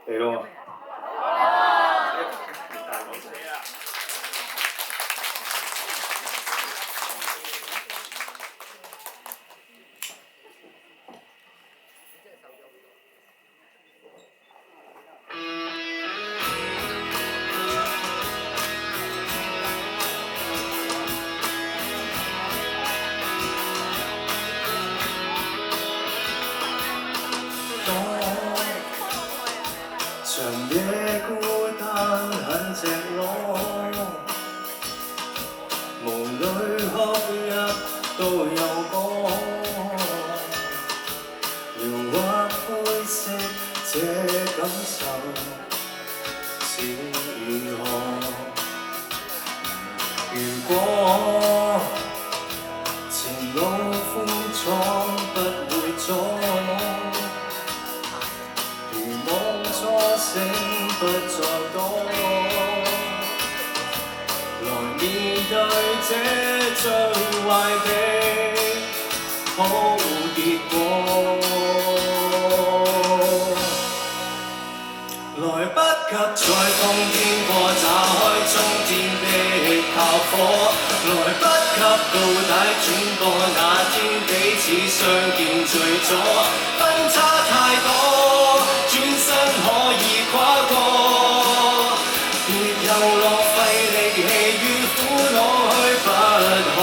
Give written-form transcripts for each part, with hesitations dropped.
嚟咯！長夜孤單很寂寞，無淚哭泣都有歌，描畫灰色這感受是如何？如果前路風闖不會阻，初醒不再多，來面對這最壞的好結果。來不及在風經過，炸開中天的炮火，來不及到底轉播那天彼此相見最左，分差太多，轉身可以跨過，別又浪費力氣與苦惱去拔河。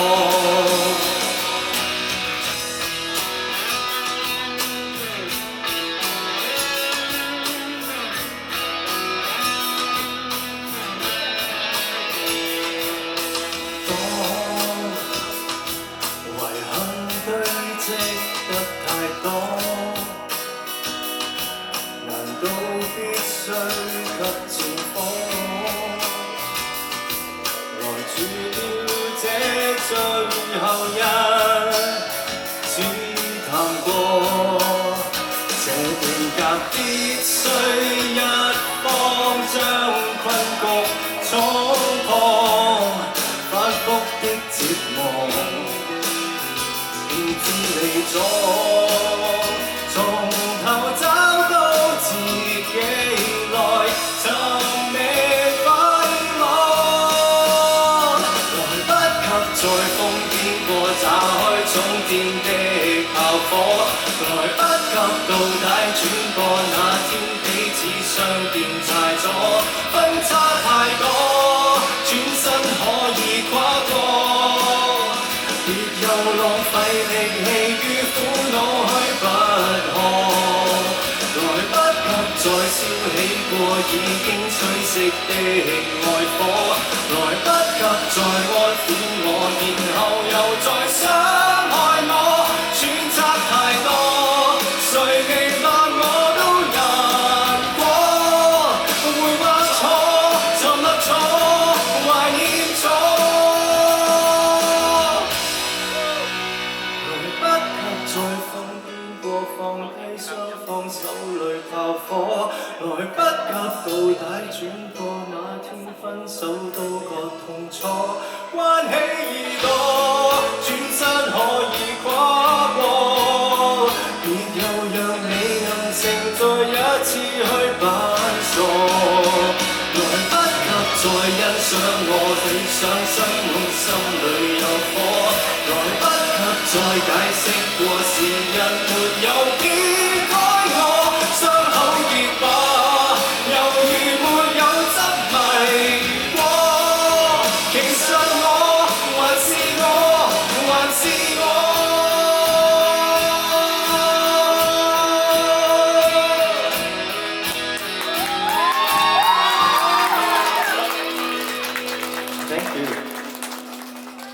都必須給前方，來住了這最後一次談過，這段格必須一方將困局衝破，反覆的折磨，便知理咗。在風經過，炸開終點的炮火，來不及到底轉播那天彼此相見太左，分差太多，轉身可以跨過，別又浪費力氣與苦惱去拔河，來不及再燒起過已經吹熄的愛火，來不及再安撫我，然後又再傷害我，選擇太多，誰期盼我都難過，回畫錯，沉默錯，懷念錯，來不及在風經過，放低雙方手裏炮火，來不及到底轉播那天分手都覺痛楚，關起耳朵，轉身可以跨過，別又讓你任性再一次去扮傻，來不及再欣賞我理想生活心裏有火，來不及再解釋過是因